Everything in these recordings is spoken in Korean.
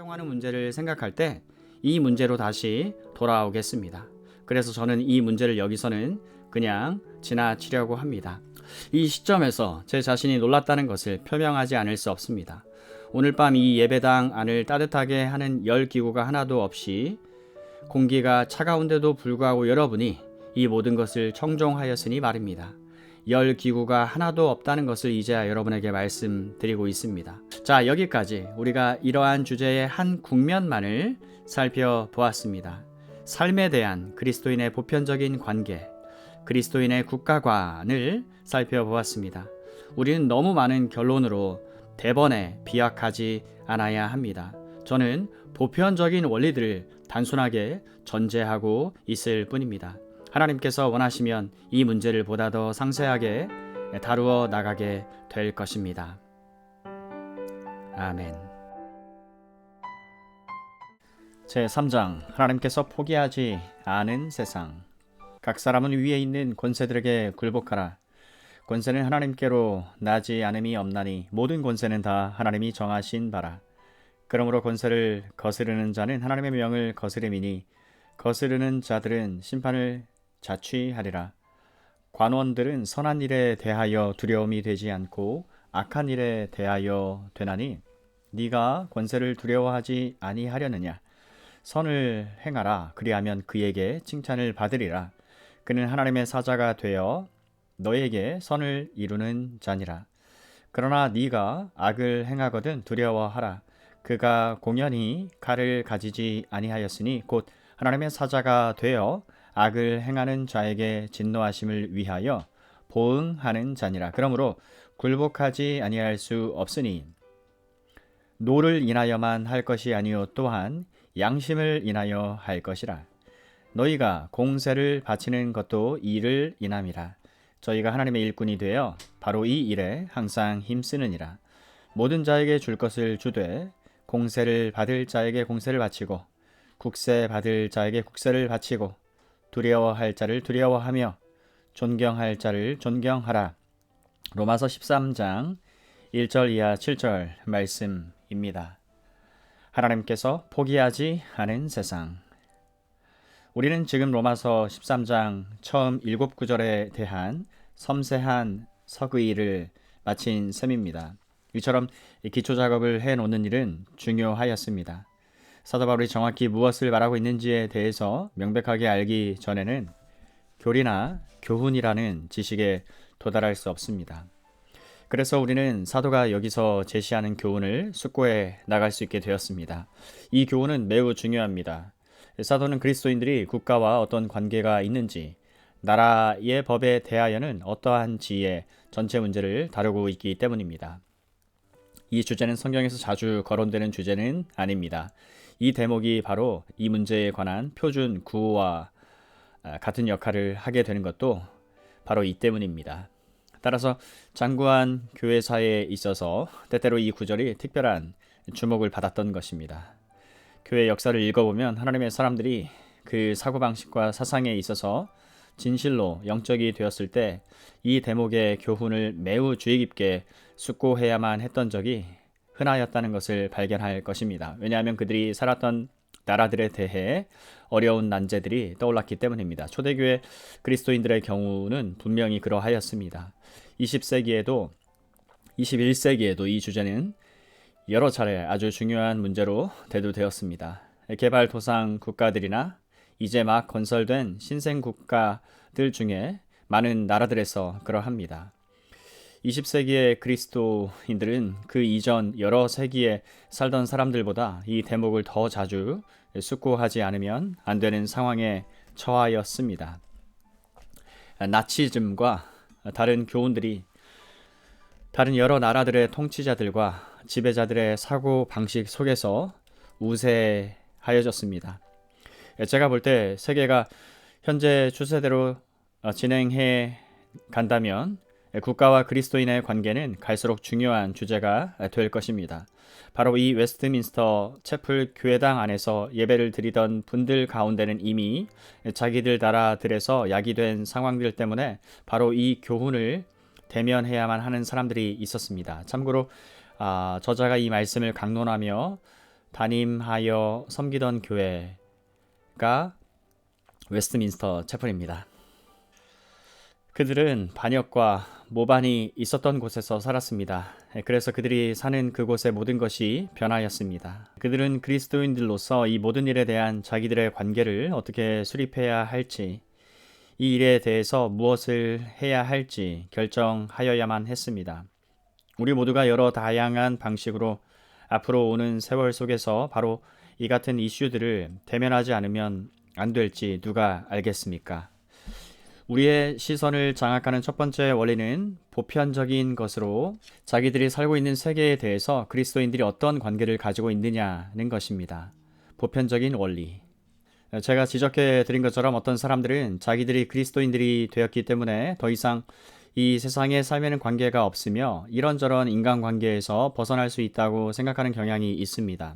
사용하는 문제를 생각할 때 이 문제로 다시 돌아오겠습니다. 그래서 저는 이 문제를 여기서는 그냥 지나치려고 합니다. 이 시점에서 제 자신이 놀랐다는 것을 표명하지 않을 수 없습니다. 오늘 밤 이 예배당 안을 따뜻하게 하는 열 기구가 하나도 없이 공기가 차가운데도 불구하고 여러분이 이 모든 것을 청종하였으니 말입니다. 열 기구가 하나도 없다는 것을 이제야 여러분에게 말씀드리고 있습니다. 자, 여기까지 우리가 이러한 주제의 한 국면만을 살펴보았습니다. 삶에 대한 그리스도인의 보편적인 관계, 그리스도인의 국가관을 살펴보았습니다. 우리는 너무 많은 결론으로 대번에 비약하지 않아야 합니다. 저는 보편적인 원리들을 단순하게 전제하고 있을 뿐입니다. 하나님께서 원하시면 이 문제를 보다 더 상세하게 다루어 나가게 될 것입니다. 아멘. 제3장 하나님께서 포기하지 않은 세상. 각 사람은 위에 있는 권세들에게 굴복하라. 권세는 하나님께로 나지 않음이 없나니 모든 권세는 다 하나님이 정하신 바라. 그러므로 권세를 거스르는 자는 하나님의 명을 거스름이니 거스르는 자들은 심판을 자취하리라. 관원들은 선한 일에 대하여 두려움이 되지 않고 악한 일에 대하여 되나니 네가 권세를 두려워하지 아니하려느냐. 선을 행하라. 그리하면 그에게 칭찬을 받으리라. 그는 하나님의 사자가 되어 너에게 선을 이루는 자니라. 그러나 네가 악을 행하거든 두려워하라. 그가 공연히 칼을 가지지 아니하였으니 곧 하나님의 사자가 되어 악을 행하는 자에게 진노하심을 위하여 보응하는 자니라. 그러므로 굴복하지 아니할 수 없으니 노를 인하여만 할 것이 아니요 또한 양심을 인하여 할 것이라. 너희가 공세를 바치는 것도 이를 인함이라. 저희가 하나님의 일꾼이 되어 바로 이 일에 항상 힘쓰느니라. 모든 자에게 줄 것을 주되 공세를 받을 자에게 공세를 바치고 국세 받을 자에게 국세를 바치고 두려워할 자를 두려워하며 존경할 자를 존경하라. 로마서 13장 1절 이하 7절 말씀입니다. 하나님께서 포기하지 않은 세상. 우리는 지금 로마서 13장 처음 7구절에 대한 섬세한 서의를 마친 셈입니다. 이처럼 기초 작업을 해놓는 일은 중요하였습니다. 사도 바울이 정확히 무엇을 말하고 있는지에 대해서 명백하게 알기 전에는 교리나 교훈이라는 지식에 도달할 수 없습니다. 그래서 우리는 사도가 여기서 제시하는 교훈을 숙고해 나갈 수 있게 되었습니다. 이 교훈은 매우 중요합니다. 사도는 그리스도인들이 국가와 어떤 관계가 있는지, 나라의 법에 대하여는 어떠한 지의 전체 문제를 다루고 있기 때문입니다. 이 주제는 성경에서 자주 거론되는 주제는 아닙니다. 이 대목이 바로 이 문제에 관한 표준 구호와 같은 역할을 하게 되는 것도 바로 이 때문입니다. 따라서 장구한 교회사에 있어서 때때로 이 구절이 특별한 주목을 받았던 것입니다. 교회 역사를 읽어보면 하나님의 사람들이 그 사고방식과 사상에 있어서 진실로 영적이 되었을 때 이 대목의 교훈을 매우 주의 깊게 숙고해야만 했던 적이 흔하였다는 것을 발견할 것입니다. 왜냐하면 그들이 살았던 나라들에 대해 어려운 난제들이 떠올랐기 때문입니다. 초대교회 그리스도인들의 경우는 분명히 그러하였습니다. 20세기에도 21세기에도 이 주제는 여러 차례 아주 중요한 문제로 대두되었습니다. 개발도상 국가들이나 이제 막 건설된 신생 국가들 중에 많은 나라들에서 그러합니다. 20세기의 그리스도인들은 그 이전 여러 세기에 살던 사람들보다 이 대목을 더 자주 숙고하지 않으면 안 되는 상황에 처하였습니다. 나치즘과 다른 교훈들이 다른 여러 나라들의 통치자들과 지배자들의 사고 방식 속에서 우세하여졌습니다. 제가 볼 때 세계가 현재 추세대로 진행해 간다면 국가와 그리스도인의 관계는 갈수록 중요한 주제가 될 것입니다. 바로 이 웨스트민스터 채플 교회당 안에서 예배를 드리던 분들 가운데는 이미 자기들 나라들에서 야기된 상황들 때문에 바로 이 교훈을 대면해야만 하는 사람들이 있었습니다. 참고로 저자가 이 말씀을 강론하며 담임하여 섬기던 교회가 웨스트민스터 채플입니다. 그들은 반역과 모반이 있었던 곳에서 살았습니다. 그래서 그들이 사는 그곳의 모든 것이 변하였습니다. 그들은 그리스도인들로서 이 모든 일에 대한 자기들의 관계를 어떻게 수립해야 할지, 이 일에 대해서 무엇을 해야 할지 결정하여야만 했습니다. 우리 모두가 여러 다양한 방식으로 앞으로 오는 세월 속에서 바로 이 같은 이슈들을 대면하지 않으면 안 될지 누가 알겠습니까? 우리의 시선을 장악하는 첫 번째 원리는 보편적인 것으로 자기들이 살고 있는 세계에 대해서 그리스도인들이 어떤 관계를 가지고 있느냐는 것입니다. 보편적인 원리. 제가 지적해 드린 것처럼 어떤 사람들은 자기들이 그리스도인들이 되었기 때문에 더 이상 이 세상의 삶에는 관계가 없으며 이런저런 인간관계에서 벗어날 수 있다고 생각하는 경향이 있습니다.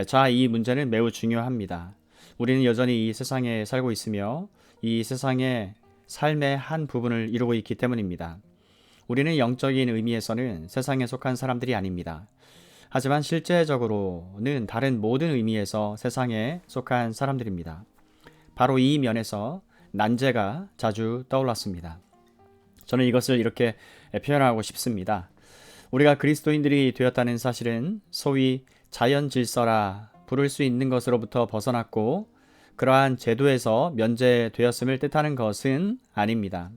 자, 이 문제는 매우 중요합니다. 우리는 여전히 이 세상에 살고 있으며 이 세상의 삶의 한 부분을 이루고 있기 때문입니다. 우리는 영적인 의미에서는 세상에 속한 사람들이 아닙니다. 하지만 실제적으로는 다른 모든 의미에서 세상에 속한 사람들입니다. 바로 이 면에서 난제가 자주 떠올랐습니다. 저는 이것을 이렇게 표현하고 싶습니다. 우리가 그리스도인들이 되었다는 사실은 소위 자연 질서라 부를 수 있는 것으로부터 벗어났고 그러한 제도에서 면제되었음을 뜻하는 것은 아닙니다.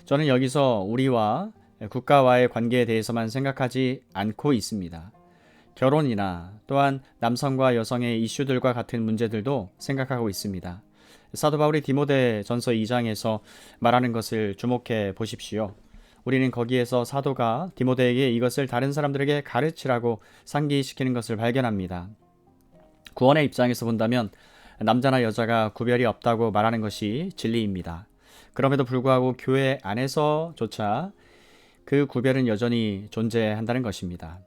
저는 여기서 우리와 국가와의 관계에 대해서만 생각하지 않고 있습니다. 결혼이나 또한 남성과 여성의 이슈들과 같은 문제들도 생각하고 있습니다. 사도 바울이 디모데 전서 2장에서 말하는 것을 주목해 보십시오. 우리는 거기에서 사도가 디모데에게 이것을 다른 사람들에게 가르치라고 상기시키는 것을 발견합니다. 구원의 입장에서 본다면 남자나 여자가 구별이 없다고 말하는 것이 진리입니다. 그럼에도 불구하고 교회 안에서조차 그 구별은 여전히 존재한다는 것입니다.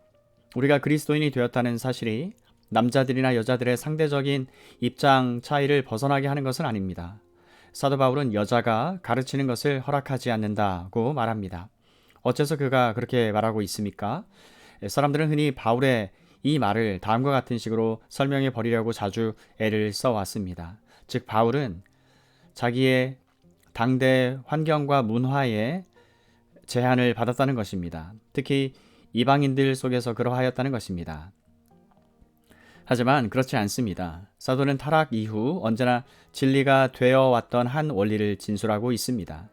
우리가 그리스도인이 되었다는 사실이 남자들이나 여자들의 상대적인 입장 차이를 벗어나게 하는 것은 아닙니다. 사도 바울은 여자가 가르치는 것을 허락하지 않는다고 말합니다. 어째서 그가 그렇게 말하고 있습니까? 사람들은 흔히 바울의 이 말을 다음과 같은 식으로 설명해 버리려고 자주 애를 써왔습니다. 즉 바울은 자기의 당대 환경과 문화에 제한을 받았다는 것입니다. 특히 이방인들 속에서 그러하였다는 것입니다. 하지만 그렇지 않습니다. 사도는 타락 이후 언제나 진리가 되어 왔던 한 원리를 진술하고 있습니다.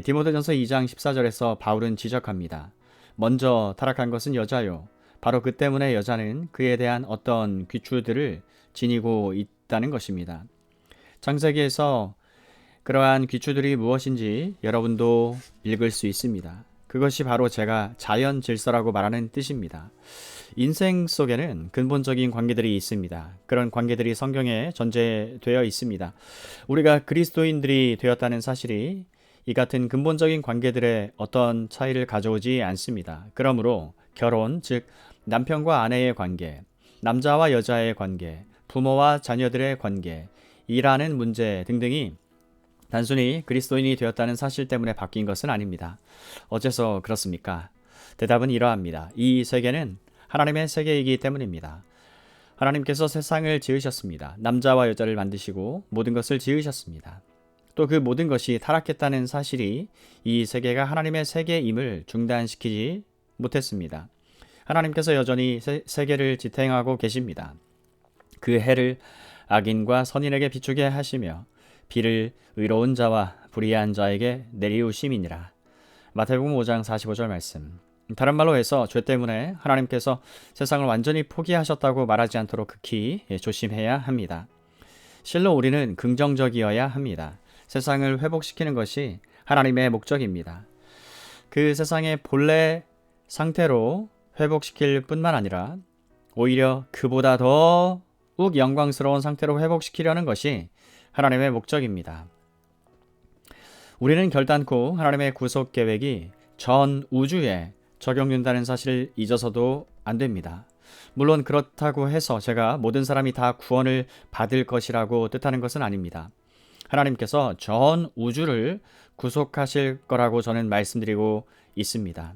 디모데전서 2장 14절에서 바울은 지적합니다. 먼저 타락한 것은 여자요. 바로 그 때문에 여자는 그에 대한 어떤 귀추들을 지니고 있다는 것입니다. 창세기에서 그러한 귀추들이 무엇인지 여러분도 읽을 수 있습니다. 그것이 바로 제가 자연 질서라고 말하는 뜻입니다. 인생 속에는 근본적인 관계들이 있습니다. 그런 관계들이 성경에 전제되어 있습니다. 우리가 그리스도인들이 되었다는 사실이 이 같은 근본적인 관계들의 어떤 차이를 가져오지 않습니다. 그러므로 결혼, 즉 남편과 아내의 관계, 남자와 여자의 관계, 부모와 자녀들의 관계, 일하는 문제 등등이 단순히 그리스도인이 되었다는 사실 때문에 바뀐 것은 아닙니다. 어째서 그렇습니까? 대답은 이러합니다. 이 세계는 하나님의 세계이기 때문입니다. 하나님께서 세상을 지으셨습니다. 남자와 여자를 만드시고 모든 것을 지으셨습니다. 또 그 모든 것이 타락했다는 사실이 이 세계가 하나님의 세계임을 중단시키지 못했습니다. 하나님께서 여전히 세계를 지탱하고 계십니다. 그 해를 악인과 선인에게 비추게 하시며 비를 의로운 자와 불의한 자에게 내리우심이니라. 마태복음 5장 45절 말씀. 다른 말로 해서 죄 때문에 하나님께서 세상을 완전히 포기하셨다고 말하지 않도록 극히 조심해야 합니다. 실로 우리는 긍정적이어야 합니다. 세상을 회복시키는 것이 하나님의 목적입니다. 그 세상의 본래 상태로 회복시킬 뿐만 아니라 오히려 그보다 더욱 영광스러운 상태로 회복시키려는 것이 하나님의 목적입니다. 우리는 결단코 하나님의 구속 계획이 전 우주에 적용된다는 사실을 잊어서도 안 됩니다. 물론 그렇다고 해서 제가 모든 사람이 다 구원을 받을 것이라고 뜻하는 것은 아닙니다. 하나님께서 전 우주를 구속하실 거라고 저는 말씀드리고 있습니다.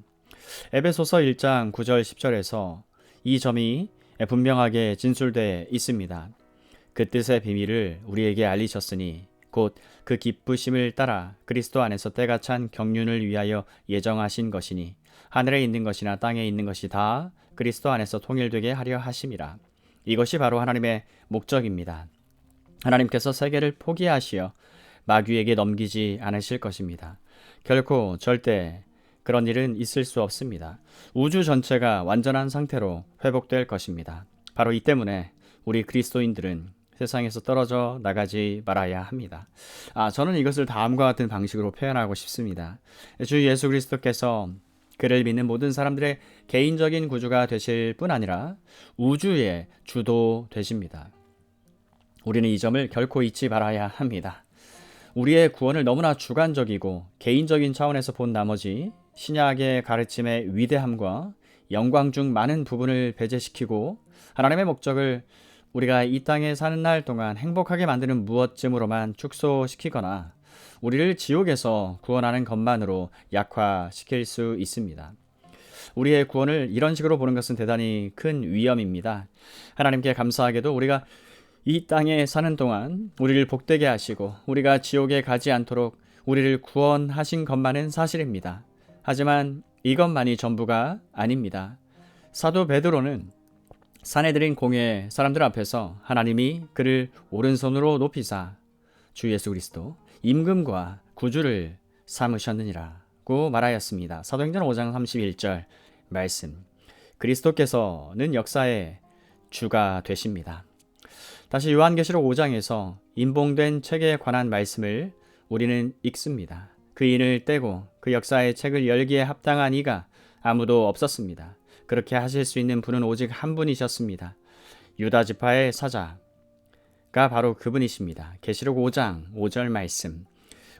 에베소서 1장 9절 10절에서 이 점이 분명하게 진술되어 있습니다. 그 뜻의 비밀을 우리에게 알리셨으니 곧 그 기쁘심을 따라 그리스도 안에서 때가 찬 경륜을 위하여 예정하신 것이니 하늘에 있는 것이나 땅에 있는 것이 다 그리스도 안에서 통일되게 하려 하심이라. 이것이 바로 하나님의 목적입니다. 하나님께서 세계를 포기하시어 마귀에게 넘기지 않으실 것입니다. 결코 절대 그런 일은 있을 수 없습니다. 우주 전체가 완전한 상태로 회복될 것입니다. 바로 이 때문에 우리 그리스도인들은 세상에서 떨어져 나가지 말아야 합니다. 저는 이것을 다음과 같은 방식으로 표현하고 싶습니다. 주 예수 그리스도께서 그를 믿는 모든 사람들의 개인적인 구주가 되실 뿐 아니라 우주의 주도 되십니다. 우리는 이 점을 결코 잊지 말아야 합니다. 우리의 구원을 너무나 주관적이고 개인적인 차원에서 본 나머지 신약의 가르침의 위대함과 영광 중 많은 부분을 배제시키고 하나님의 목적을 우리가 이 땅에 사는 날 동안 행복하게 만드는 무엇쯤으로만 축소시키거나 우리를 지옥에서 구원하는 것만으로 약화시킬 수 있습니다. 우리의 구원을 이런 식으로 보는 것은 대단히 큰 위험입니다. 하나님께 감사하게도 우리가 이 땅에 사는 동안 우리를 복되게 하시고 우리가 지옥에 가지 않도록 우리를 구원하신 것만은 사실입니다. 하지만 이것만이 전부가 아닙니다. 사도 베드로는 사내들인 공회 사람들 앞에서 하나님이 그를 오른손으로 높이사 주 예수 그리스도 임금과 구주를 삼으셨느니라고 말하였습니다. 사도행전 5장 31절 말씀. 그리스도께서는 역사의 주가 되십니다. 다시 요한계시록 5장에서 인봉된 책에 관한 말씀을 우리는 읽습니다. 그 인을 떼고 그 역사의 책을 열기에 합당한 이가 아무도 없었습니다. 그렇게 하실 수 있는 분은 오직 한 분이셨습니다. 유다 지파의 사자가 바로 그분이십니다. 계시록 5장 5절 말씀.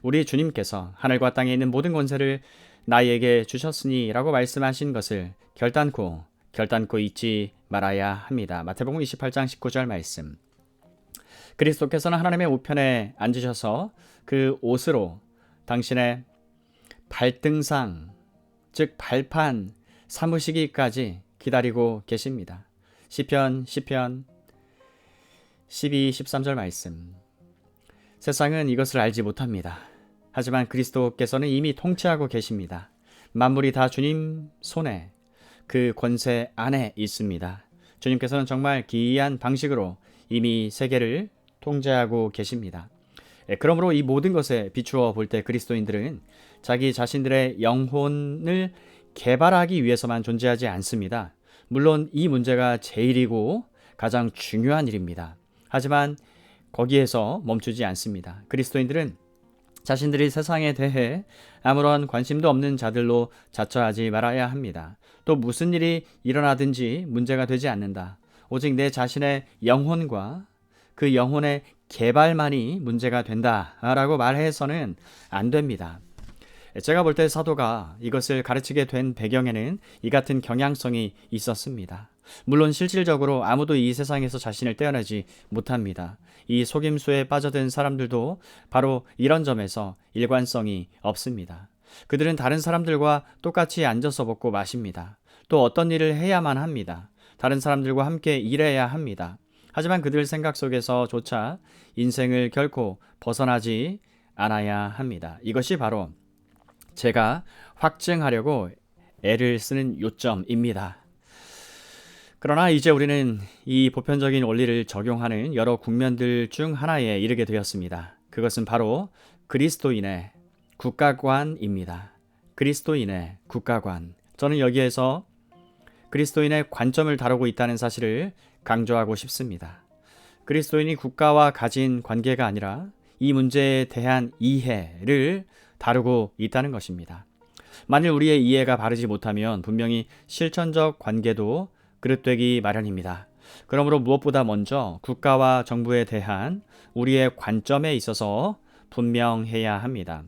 우리 주님께서 하늘과 땅에 있는 모든 권세를 나에게 주셨으니 라고 말씀하신 것을 결단코 잊지 말아야 합니다. 마태복음 28장 19절 말씀. 그리스도께서는 하나님의 우편에 앉으셔서 그 옷으로 당신의 발등상, 즉 발판 삼으시기까지 기다리고 계십니다. 시편 12, 13절 말씀. 세상은 이것을 알지 못합니다. 하지만 그리스도께서는 이미 통치하고 계십니다. 만물이 다 주님 손에 그 권세 안에 있습니다. 주님께서는 정말 기이한 방식으로 이미 세계를 통제하고 계십니다. 그러므로 이 모든 것에 비추어 볼 때 그리스도인들은 자기 자신들의 영혼을 개발하기 위해서만 존재하지 않습니다. 물론 이 문제가 제일이고 가장 중요한 일입니다. 하지만 거기에서 멈추지 않습니다. 그리스도인들은 자신들이 세상에 대해 아무런 관심도 없는 자들로 자처하지 말아야 합니다. 또 무슨 일이 일어나든지 문제가 되지 않는다. 오직 내 자신의 영혼과 그 영혼의 개발만이 문제가 된다라고 말해서는 안 됩니다. 제가 볼 때 사도가 이것을 가르치게 된 배경에는 이 같은 경향성이 있었습니다. 물론 실질적으로 아무도 이 세상에서 자신을 떼어내지 못합니다. 이 속임수에 빠져든 사람들도 바로 이런 점에서 일관성이 없습니다. 그들은 다른 사람들과 똑같이 앉아서 먹고 마십니다. 또 어떤 일을 해야만 합니다. 다른 사람들과 함께 일해야 합니다. 하지만 그들 생각 속에서조차 인생을 결코 벗어나지 않아야 합니다. 이것이 바로 제가 확증하려고 애를 쓰는 요점입니다. 그러나 이제 우리는 이 보편적인 원리를 적용하는 여러 국면들 중 하나에 이르게 되었습니다. 그것은 바로 그리스도인의 국가관입니다. 그리스도인의 국가관. 저는 여기에서 그리스도인의 관점을 다루고 있다는 사실을 강조하고 싶습니다. 그리스도인이 국가와 가진 관계가 아니라 이 문제에 대한 이해를 다루고 있다는 것입니다. 만일 우리의 이해가 바르지 못하면 분명히 실천적 관계도 그릇되기 마련입니다. 그러므로 무엇보다 먼저 국가와 정부에 대한 우리의 관점에 있어서 분명해야 합니다.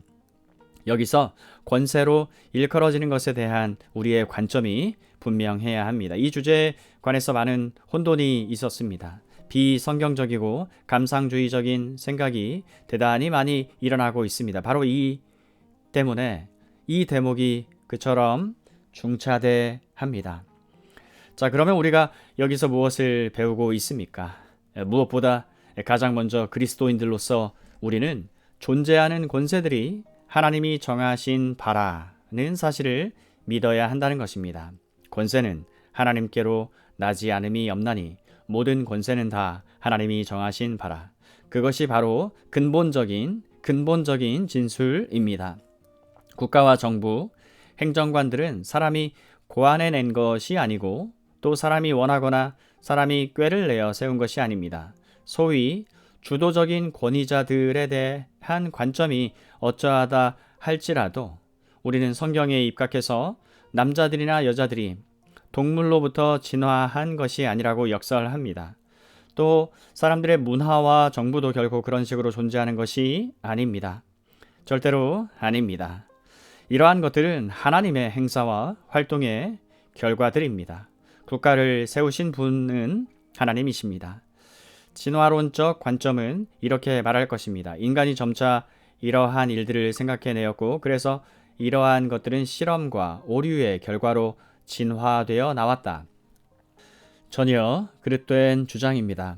여기서 권세로 일컬어지는 것에 대한 우리의 관점이 분명해야 합니다. 이 주제에 관해서 많은 혼돈이 있었습니다. 비성경적이고 감상주의적인 생각이 대단히 많이 일어나고 있습니다. 바로 이 때문에 이 대목이 그처럼 중차대합니다. 자, 그러면 우리가 여기서 무엇을 배우고 있습니까? 무엇보다 가장 먼저 그리스도인들로서 우리는 존재하는 권세들이 하나님이 정하신 바라는 사실을 믿어야 한다는 것입니다. 권세는 하나님께로 나지 않음이 없나니 모든 권세는 다 하나님이 정하신 바라. 그것이 바로 근본적인 진술입니다. 국가와 정부, 행정관들은 사람이 고안해낸 것이 아니고 또 사람이 원하거나 사람이 꾀를 내어 세운 것이 아닙니다. 소위 주도적인 권위자들에 대한 관점이 어쩌하다 할지라도 우리는 성경에 입각해서 남자들이나 여자들이 동물로부터 진화한 것이 아니라고 역설합니다. 또 사람들의 문화와 정부도 결코 그런 식으로 존재하는 것이 아닙니다. 절대로 아닙니다. 이러한 것들은 하나님의 행사와 활동의 결과들입니다. 국가를 세우신 분은 하나님이십니다. 진화론적 관점은 이렇게 말할 것입니다. 인간이 점차 이러한 일들을 생각해내었고 그래서 이러한 것들은 실험과 오류의 결과로 진화되어 나왔다. 전혀 그릇된 주장입니다.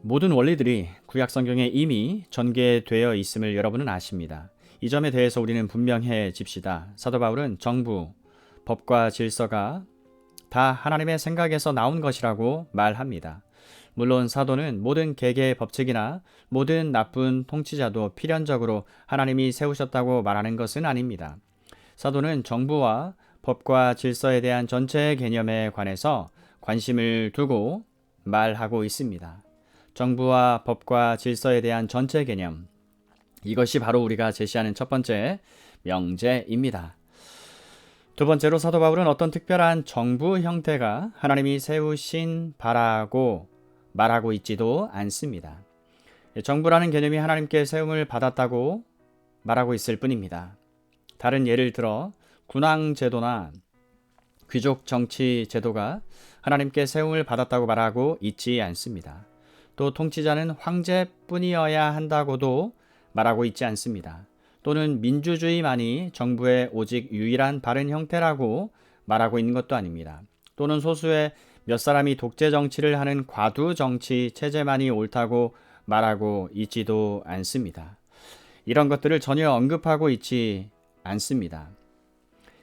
모든 원리들이 구약 성경에 이미 전개되어 있음을 여러분은 아십니다. 이 점에 대해서 우리는 분명해집시다. 사도 바울은 정부, 법과 질서가 다 하나님의 생각에서 나온 것이라고 말합니다. 물론 사도는 모든 계계 법칙이나 모든 나쁜 통치자도 필연적으로 하나님이 세우셨다고 말하는 것은 아닙니다. 사도는 정부와 법과 질서에 대한 전체의 개념에 관해서 관심을 두고 말하고 있습니다. 정부와 법과 질서에 대한 전체 개념, 이것이 바로 우리가 제시하는 첫 번째 명제입니다. 두 번째로 사도 바울은 어떤 특별한 정부 형태가 하나님이 세우신 바라고 말하고 있지도 않습니다. 정부라는 개념이 하나님께 세움을 받았다고 말하고 있을 뿐입니다. 다른 예를 들어 군왕제도나 귀족 정치 제도가 하나님께 세움을 받았다고 말하고 있지 않습니다. 또 통치자는 황제뿐이어야 한다고도 말하고 있지 않습니다. 또는 민주주의만이 정부의 오직 유일한 바른 형태라고 말하고 있는 것도 아닙니다. 또는 소수의 몇 사람이 독재 정치를 하는 과두 정치 체제만이 옳다고 말하고 있지도 않습니다. 이런 것들을 전혀 언급하고 있지 않습니다.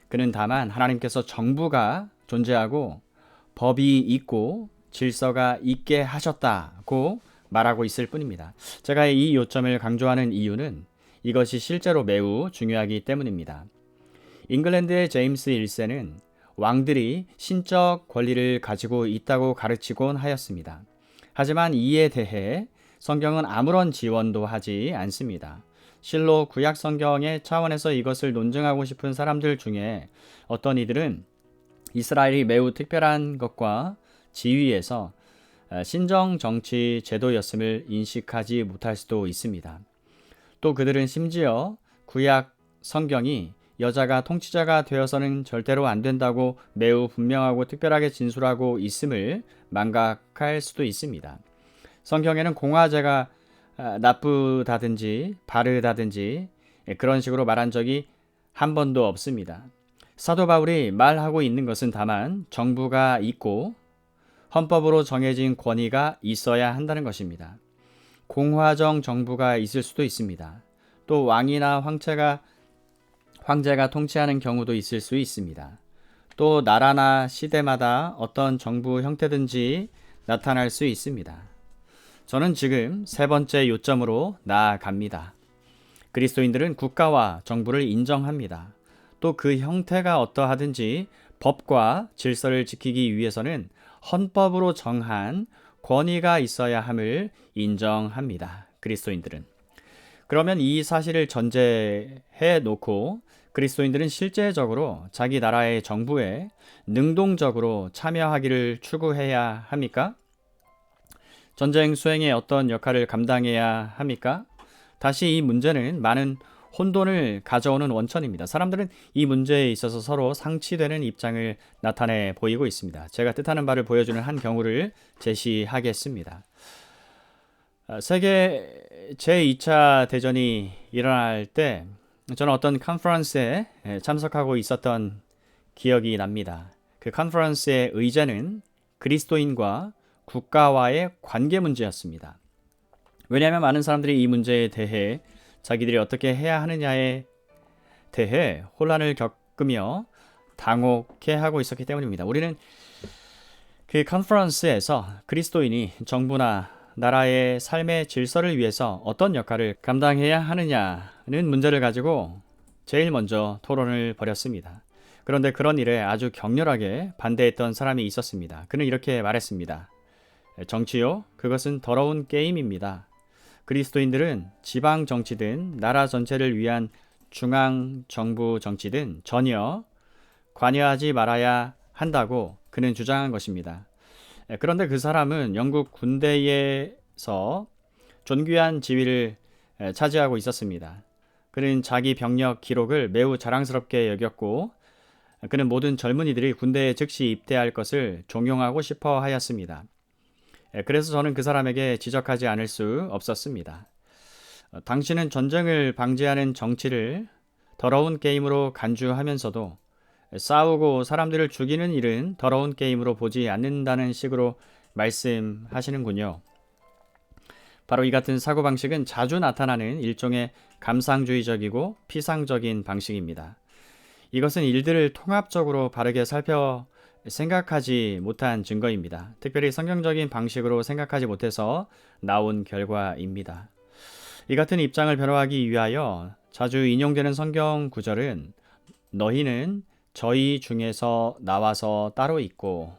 그는 다만 하나님께서 정부가 존재하고 법이 있고 질서가 있게 하셨다고 말하고 있을 뿐입니다. 제가 이 요점을 강조하는 이유는 이것이 실제로 매우 중요하기 때문입니다. 잉글랜드의 제임스 1세는 왕들이 신적 권리를 가지고 있다고 가르치곤 하였습니다. 하지만 이에 대해 성경은 아무런 지원도 하지 않습니다. 실로 구약 성경의 차원에서 이것을 논증하고 싶은 사람들 중에 어떤 이들은 이스라엘이 매우 특별한 것과 지위에서 신정 정치 제도였음을 인식하지 못할 수도 있습니다. 또 그들은 심지어 구약 성경이 여자가 통치자가 되어서는 절대로 안 된다고 매우 분명하고 특별하게 진술하고 있음을 망각할 수도 있습니다. 성경에는 공화제가 나쁘다든지 바르다든지 그런 식으로 말한 적이 한 번도 없습니다. 사도 바울이 말하고 있는 것은 다만 정부가 있고 헌법으로 정해진 권위가 있어야 한다는 것입니다. 공화정 정부가 있을 수도 있습니다. 또 왕이나 황제가 통치하는 경우도 있을 수 있습니다. 또 나라나 시대마다 어떤 정부 형태든지 나타날 수 있습니다. 저는 지금 세 번째 요점으로 나아갑니다. 그리스도인들은 국가와 정부를 인정합니다. 또 그 형태가 어떠하든지 법과 질서를 지키기 위해서는 헌법으로 정한 권위가 있어야 함을 인정합니다. 그리스도인들은. 그러면 이 사실을 전제해 놓고 그리스도인들은 실제적으로 자기 나라의 정부에 능동적으로 참여하기를 추구해야 합니까? 전쟁 수행에 어떤 역할을 감당해야 합니까? 다시 이 문제는 많은 혼돈을 가져오는 원천입니다. 사람들은 이 문제에 있어서 서로 상치되는 입장을 나타내 보이고 있습니다. 제가 뜻하는 바를 보여주는 한 경우를 제시하겠습니다. 세계 제2차 대전이 일어날 때 저는 어떤 컨퍼런스에 참석하고 있었던 기억이 납니다. 그 컨퍼런스의 의제는 그리스도인과 국가와의 관계 문제였습니다. 왜냐하면 많은 사람들이 이 문제에 대해 자기들이 어떻게 해야 하느냐에 대해 혼란을 겪으며 당혹해하고 있었기 때문입니다. 우리는 그 컨퍼런스에서 그리스도인이 정부나 나라의 삶의 질서를 위해서 어떤 역할을 감당해야 하느냐는 문제를 가지고 제일 먼저 토론을 벌였습니다. 그런데 그런 일에 아주 격렬하게 반대했던 사람이 있었습니다. 그는 이렇게 말했습니다. 정치요? 그것은 더러운 게임입니다. 그리스도인들은 지방 정치든 나라 전체를 위한 중앙 정부 정치든 전혀 관여하지 말아야 한다고 그는 주장한 것입니다. 그런데 그 사람은 영국 군대에서 존귀한 지위를 차지하고 있었습니다. 그는 자기 병력 기록을 매우 자랑스럽게 여겼고 그는 모든 젊은이들이 군대에 즉시 입대할 것을 종용하고 싶어 하였습니다. 그래서 저는 그 사람에게 지적하지 않을 수 없었습니다. 당신은 전쟁을 방지하는 정치를 더러운 게임으로 간주하면서도 싸우고 사람들을 죽이는 일은 더러운 게임으로 보지 않는다는 식으로 말씀하시는군요. 바로 이 같은 사고방식은 자주 나타나는 일종의 감상주의적이고 피상적인 방식입니다. 이것은 일들을 통합적으로 바르게 생각하지 못한 증거입니다. 특별히 성경적인 방식으로 생각하지 못해서 나온 결과입니다. 이 같은 입장을 변호하기 위하여 자주 인용되는 성경 구절은 너희는 저희 중에서 나와서 따로 있고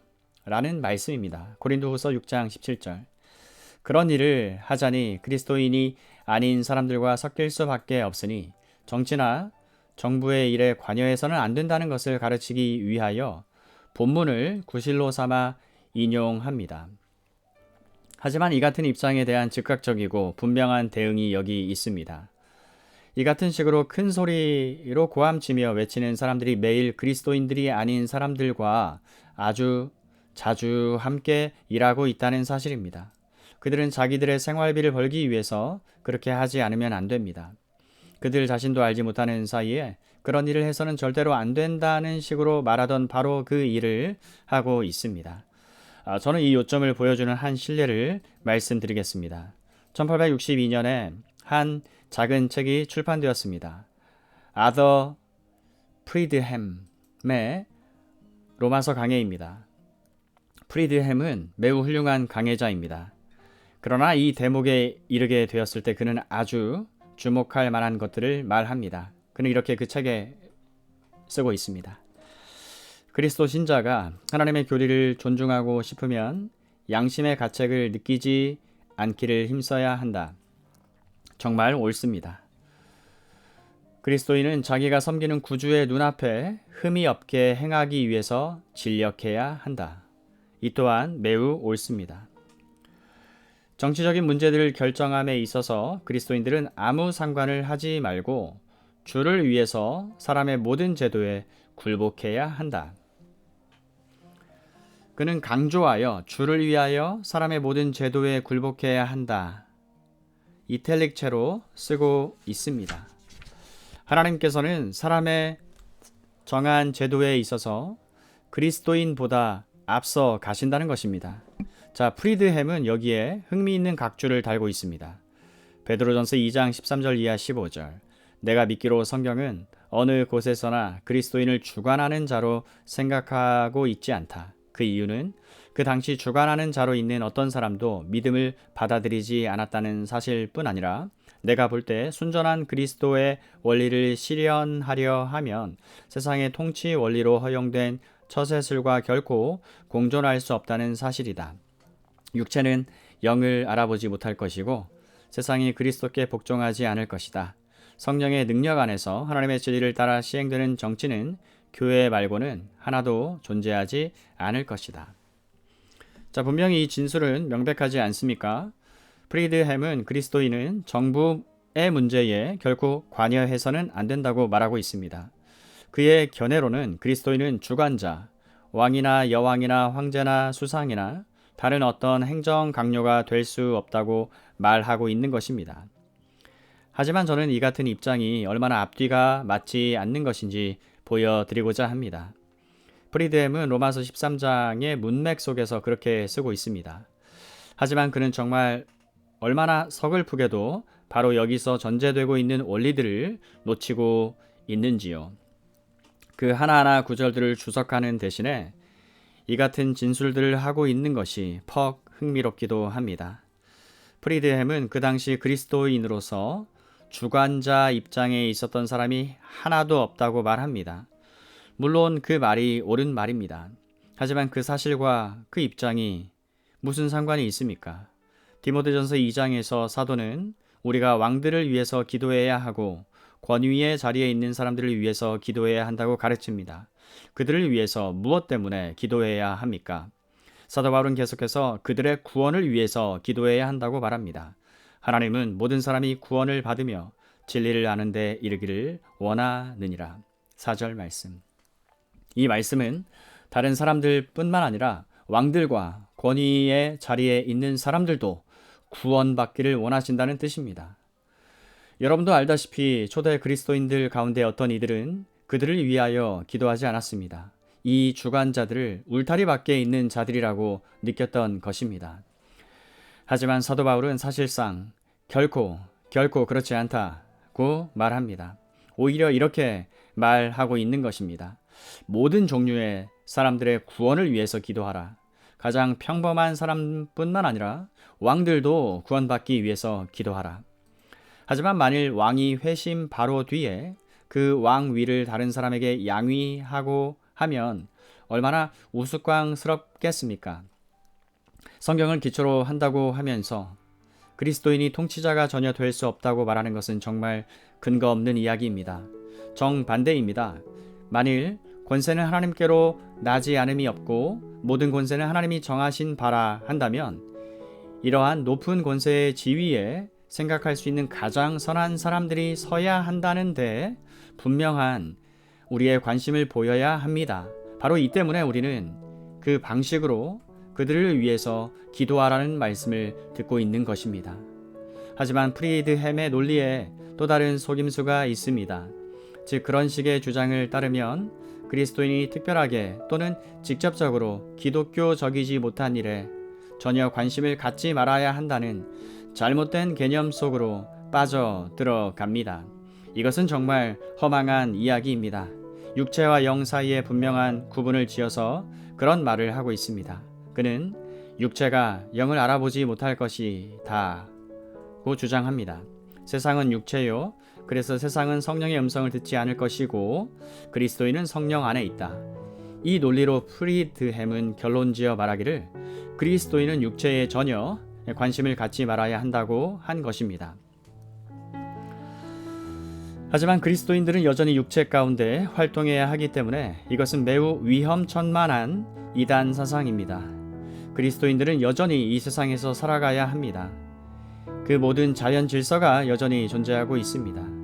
라는 말씀입니다. 고린도후서 6장 17절. 그런 일을 하자니 그리스도인이 아닌 사람들과 섞일 수밖에 없으니 정치나 정부의 일에 관여해서는 안 된다는 것을 가르치기 위하여 본문을 구실로 삼아 인용합니다. 하지만 이 같은 입장에 대한 즉각적이고 분명한 대응이 여기 있습니다. 이 같은 식으로 큰 소리로 고함치며 외치는 사람들이 매일 그리스도인들이 아닌 사람들과 아주 자주 함께 일하고 있다는 사실입니다. 그들은 자기들의 생활비를 벌기 위해서 그렇게 하지 않으면 안 됩니다. 그들 자신도 알지 못하는 사이에 그런 일을 해서는 절대로 안 된다는 식으로 말하던 바로 그 일을 하고 있습니다. 저는 이 요점을 보여주는 한 실례를 말씀드리겠습니다. 1862년에 한 작은 책이 출판되었습니다. 아더 프리드햄의 로마서 강해입니다. 프리드햄은 매우 훌륭한 강해자입니다. 그러나 이 대목에 이르게 되었을 때 그는 아주 주목할 만한 것들을 말합니다. 그는 이렇게 그 책에 쓰고 있습니다. 그리스도 신자가 하나님의 교리를 존중하고 싶으면 양심의 가책을 느끼지 않기를 힘써야 한다. 정말 옳습니다. 그리스도인은 자기가 섬기는 구주의 눈앞에 흠이 없게 행하기 위해서 진력해야 한다. 이 또한 매우 옳습니다. 정치적인 문제들을 결정함에 있어서 그리스도인들은 아무 상관을 하지 말고 주를 위해서 사람의 모든 제도에 굴복해야 한다. 그는 강조하여 주를 위하여 사람의 모든 제도에 굴복해야 한다. 이탈릭체로 쓰고 있습니다. 하나님께서는 사람의 정한 제도에 있어서 그리스도인보다 앞서 가신다는 것입니다. 자, 프리드햄은 여기에 흥미있는 각주를 달고 있습니다. 베드로전서 2장 13절 이하 15절. 내가 믿기로 성경은 어느 곳에서나 그리스도인을 주관하는 자로 생각하고 있지 않다. 그 이유는 그 당시 주관하는 자로 있는 어떤 사람도 믿음을 받아들이지 않았다는 사실뿐 아니라 내가 볼 때 순전한 그리스도의 원리를 실현하려 하면 세상의 통치 원리로 허용된 처세술과 결코 공존할 수 없다는 사실이다. 육체는 영을 알아보지 못할 것이고 세상이 그리스도께 복종하지 않을 것이다. 성령의 능력 안에서 하나님의 진리를 따라 시행되는 정치는 교회 말고는 하나도 존재하지 않을 것이다. 자, 분명히 이 진술은 명백하지 않습니까? 프리드햄은 그리스도인은 정부의 문제에 결코 관여해서는 안 된다고 말하고 있습니다. 그의 견해로는 그리스도인은 주관자, 왕이나 여왕이나 황제나 수상이나 다른 어떤 행정 강요가 될 수 없다고 말하고 있는 것입니다. 하지만 저는 이 같은 입장이 얼마나 앞뒤가 맞지 않는 것인지 보여드리고자 합니다. 프리드햄은 로마서 13장의 문맥 속에서 그렇게 쓰고 있습니다. 하지만 그는 정말 얼마나 서글프게도 바로 여기서 전제되고 있는 원리들을 놓치고 있는지요. 그 하나하나 구절들을 주석하는 대신에 이 같은 진술들을 하고 있는 것이 퍽 흥미롭기도 합니다. 프리드햄은 그 당시 그리스도인으로서 주관자 입장에 있었던 사람이 하나도 없다고 말합니다. 물론 그 말이 옳은 말입니다. 하지만 그 사실과 그 입장이 무슨 상관이 있습니까? 디모데전서 2장에서 사도는 우리가 왕들을 위해서 기도해야 하고 권위의 자리에 있는 사람들을 위해서 기도해야 한다고 가르칩니다. 그들을 위해서 무엇 때문에 기도해야 합니까? 사도 바울은 계속해서 그들의 구원을 위해서 기도해야 한다고 말합니다. 하나님은 모든 사람이 구원을 받으며 진리를 아는 데 이르기를 원하느니라. 4절 말씀. 이 말씀은 다른 사람들 뿐만 아니라 왕들과 권위의 자리에 있는 사람들도 구원받기를 원하신다는 뜻입니다. 여러분도 알다시피 초대 그리스도인들 가운데 어떤 이들은 그들을 위하여 기도하지 않았습니다. 이 주관자들을 울타리 밖에 있는 자들이라고 느꼈던 것입니다. 하지만 사도 바울은 사실상 결코 그렇지 않다고 말합니다. 오히려 이렇게 말하고 있는 것입니다. 모든 종류의 사람들의 구원을 위해서 기도하라. 가장 평범한 사람뿐만 아니라 왕들도 구원받기 위해서 기도하라. 하지만 만일 왕이 회심 바로 뒤에 그 왕 위를 다른 사람에게 양위하고 하면 얼마나 우스꽝스럽겠습니까? 성경을 기초로 한다고 하면서 그리스도인이 통치자가 전혀 될 수 없다고 말하는 것은 정말 근거 없는 이야기입니다. 정반대입니다. 만일 권세는 하나님께로 나지 않음이 없고 모든 권세는 하나님이 정하신 바라 한다면 이러한 높은 권세의 지위에 생각할 수 있는 가장 선한 사람들이 서야 한다는데 분명한 우리의 관심을 보여야 합니다. 바로 이 때문에 우리는 그 방식으로 그들을 위해서 기도하라는 말씀을 듣고 있는 것입니다. 하지만 프리드햄의 논리에 또 다른 속임수가 있습니다. 즉 그런 식의 주장을 따르면 그리스도인이 특별하게 또는 직접적으로 기독교적이지 못한 일에 전혀 관심을 갖지 말아야 한다는 잘못된 개념 속으로 빠져 들어갑니다. 이것은 정말 허망한 이야기입니다. 육체와 영 사이에 분명한 구분을 지어서 그런 말을 하고 있습니다. 그는 육체가 영을 알아보지 못할 것이다고 주장합니다. 세상은 육체요. 그래서 세상은 성령의 음성을 듣지 않을 것이고 그리스도인은 성령 안에 있다. 이 논리로 프리드햄은 결론지어 말하기를 그리스도인은 육체에 전혀 관심을 갖지 말아야 한다고 한 것입니다. 하지만 그리스도인들은 여전히 육체 가운데 활동해야 하기 때문에 이것은 매우 위험천만한 이단 사상입니다. 그리스도인들은 여전히 이 세상에서 살아가야 합니다. 그 모든 자연 질서가 여전히 존재하고 있습니다.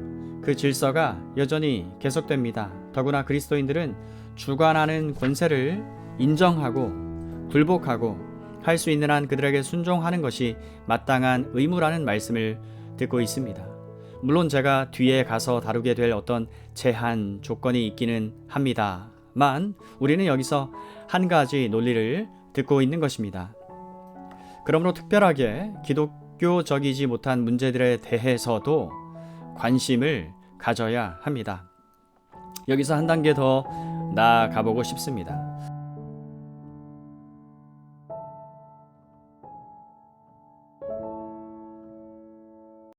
그 질서가 여전히 계속됩니다. 더구나 그리스도인들은 주관하는 권세를 인정하고 굴복하고 할 수 있는 한 그들에게 순종하는 것이 마땅한 의무라는 말씀을 듣고 있습니다. 물론 제가 뒤에 가서 다루게 될 어떤 제한 조건이 있기는 합니다만 우리는 여기서 한 가지 논리를 듣고 있는 것입니다. 그러므로 특별하게 기독교적이지 못한 문제들에 대해서도 관심을 가져야 합니다. 여기서 한 단계 더 나아가보고 싶습니다.